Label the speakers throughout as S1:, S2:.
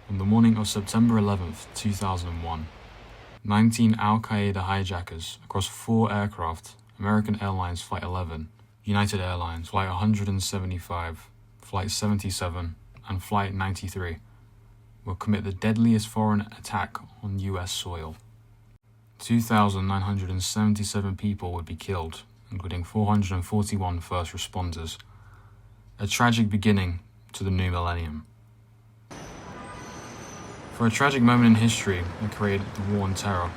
S1: On the morning of September 11th, 2001, 19 Al-Qaeda hijackers across 4 aircraft, American Airlines Flight 11, United Airlines Flight 175, Flight 77, and Flight 93, will commit the deadliest foreign attack on US soil. 2,977 people would be killed, including 441 first responders. A tragic beginning to the new millennium. For a tragic moment in history that created the war on terror,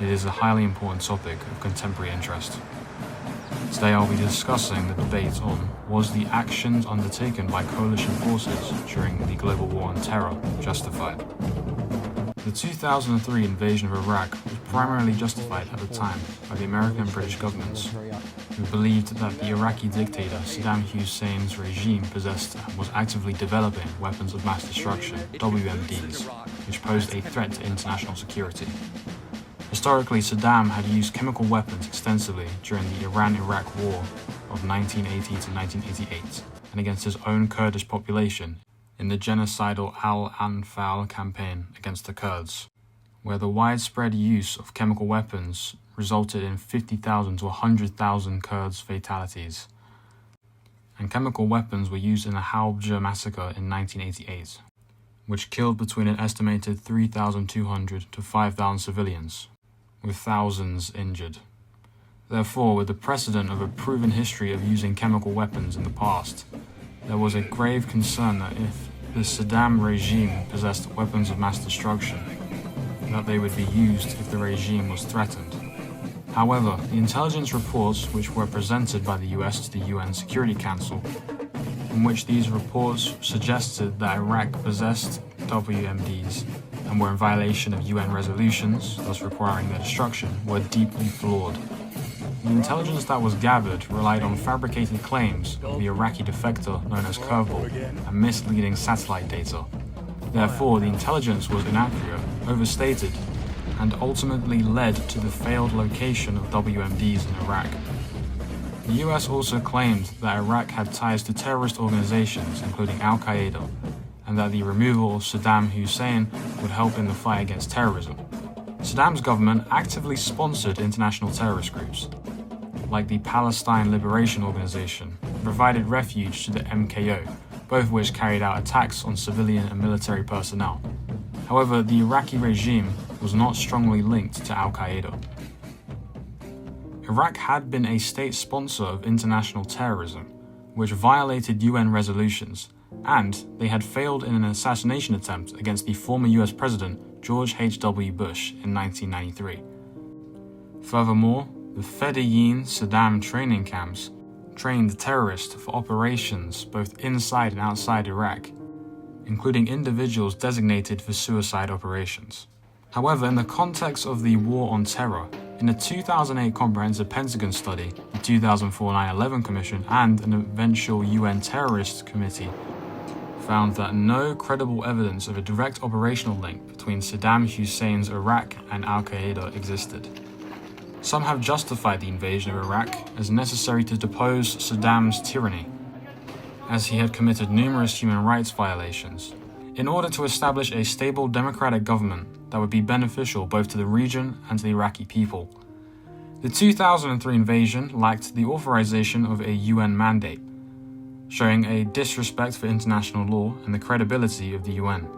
S1: it is a highly important topic of contemporary interest. Today I'll be discussing the debate on was the actions undertaken by coalition forces during the global war on terror justified. The 2003 invasion of Iraq was primarily justified at the time by the American and British governments, who believed that the Iraqi dictator Saddam Hussein's regime possessed and was actively developing weapons of mass destruction, WMDs, which posed a threat to international security. Historically, Saddam had used chemical weapons extensively during the Iran-Iraq War of 1980 to 1988 and against his own Kurdish population in the genocidal Al-Anfal campaign against the Kurds, where the widespread use of chemical weapons resulted in 50,000 to 100,000 Kurds' fatalities. And chemical weapons were used in the Halabja massacre in 1988, which killed between an estimated 3,200 to 5,000 civilians, with thousands injured. Therefore, with the precedent of a proven history of using chemical weapons in the past, there was a grave concern that if the Saddam regime possessed weapons of mass destruction, that they would be used if the regime was threatened. However, the intelligence reports which were presented by the US to the UN Security Council, in which these reports suggested that Iraq possessed WMDs and were in violation of UN resolutions, thus requiring their destruction, were deeply flawed. The intelligence that was gathered relied on fabricated claims of the Iraqi defector known as Curveball and misleading satellite data. Therefore, the intelligence was inaccurate, overstated, and ultimately led to the failed location of WMDs in Iraq. The US also claimed that Iraq had ties to terrorist organizations, including Al-Qaeda, and that the removal of Saddam Hussein would help in the fight against terrorism. Saddam's government actively sponsored international terrorist groups, like the Palestine Liberation Organization, and provided refuge to the MKO, both of which carried out attacks on civilian and military personnel. However, the Iraqi regime was not strongly linked to Al-Qaeda. Iraq had been a state sponsor of international terrorism, which violated UN resolutions, and they had failed in an assassination attempt against the former US President George H.W. Bush in 1993. Furthermore, the Fedayeen Saddam training camps trained terrorists for operations both inside and outside Iraq, including individuals designated for suicide operations. However, in the context of the war on terror, in the 2008 Comprehensive Pentagon Study, the 2004 9/11 Commission, and an eventual UN Terrorist Committee found that no credible evidence of a direct operational link between Saddam Hussein's Iraq and Al-Qaeda existed. Some have justified the invasion of Iraq as necessary to depose Saddam's tyranny, as he had committed numerous human rights violations, in order to establish a stable democratic government that would be beneficial both to the region and to the Iraqi people. The 2003 invasion lacked the authorization of a UN mandate, showing a disrespect for international law and the credibility of the UN.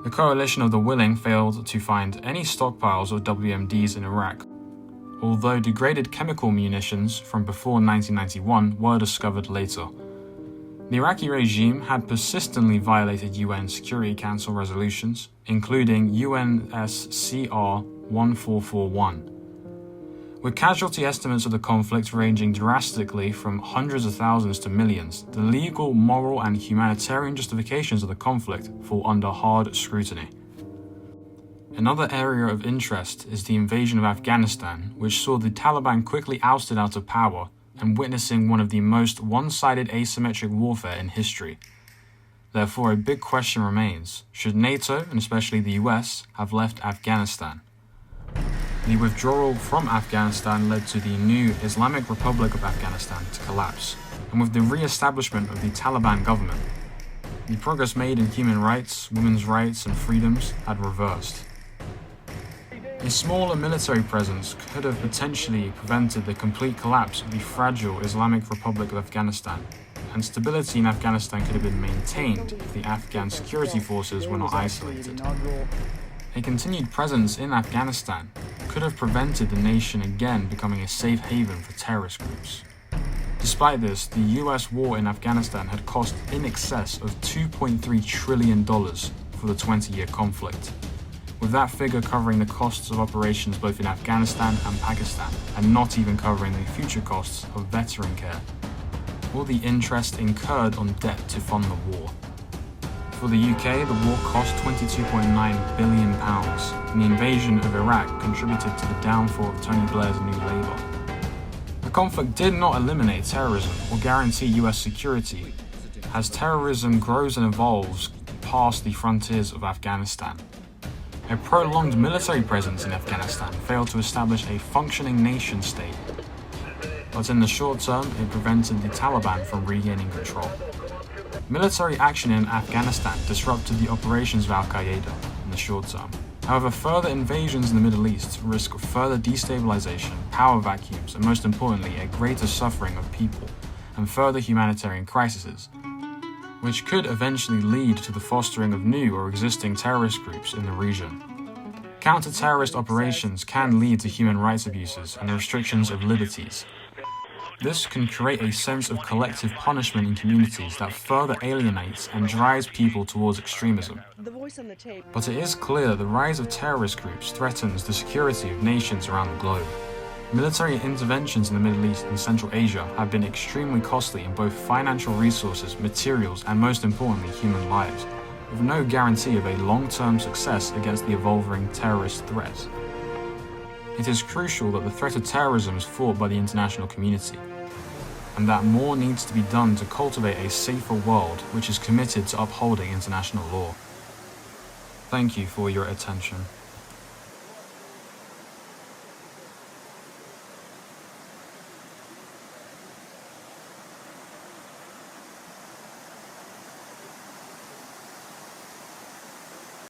S1: The coalition of the willing failed to find any stockpiles of WMDs in Iraq, although degraded chemical munitions from before 1991 were discovered later. The Iraqi regime had persistently violated UN Security Council resolutions, including UNSCR 1441. With casualty estimates of the conflict ranging drastically from hundreds of thousands to millions, the legal, moral, and humanitarian justifications of the conflict fall under hard scrutiny. Another area of interest is the invasion of Afghanistan, which saw the Taliban quickly ousted out of power and witnessing one of the most one-sided asymmetric warfare in history. Therefore, a big question remains: should NATO, and especially the US, have left Afghanistan? The withdrawal from Afghanistan led to the new Islamic Republic of Afghanistan to collapse, and with the re-establishment of the Taliban government, The progress made in human rights, women's rights, and freedoms had reversed. A smaller military presence could have potentially prevented the complete collapse of the fragile Islamic Republic of Afghanistan, and stability in Afghanistan could have been maintained if the Afghan security forces were not isolated. A continued presence in Afghanistan could have prevented the nation again becoming a safe haven for terrorist groups. Despite this, the US war in Afghanistan had cost in excess of $2.3 trillion for the 20-year conflict, with that figure covering the costs of operations both in Afghanistan and Pakistan, and not even covering the future costs of veteran care, or the interest incurred on debt to fund the war. For the UK, the war cost £22.9 billion, and the invasion of Iraq contributed to the downfall of Tony Blair's New Labour. The conflict did not eliminate terrorism or guarantee US security, as terrorism grows and evolves past the frontiers of Afghanistan. A prolonged military presence in Afghanistan failed to establish a functioning nation-state, but in the short term, it prevented the Taliban from regaining control. Military action in Afghanistan disrupted the operations of Al-Qaeda in the short term. However, further invasions in the Middle East risk further destabilization, power vacuums, and most importantly, a greater suffering of people, and further humanitarian crises, which could eventually lead to the fostering of new or existing terrorist groups in the region. Counter-terrorist operations can lead to human rights abuses and the restrictions of liberties. This can create a sense of collective punishment in communities that further alienates and drives people towards extremism. But it is clear that the rise of terrorist groups threatens the security of nations around the globe. Military interventions in the Middle East and Central Asia have been extremely costly in both financial resources, materials, and most importantly, human lives, with no guarantee of a long-term success against the evolving terrorist threat. It is crucial that the threat of terrorism is fought by the international community, and that more needs to be done to cultivate a safer world which is committed to upholding international law. Thank you for your attention.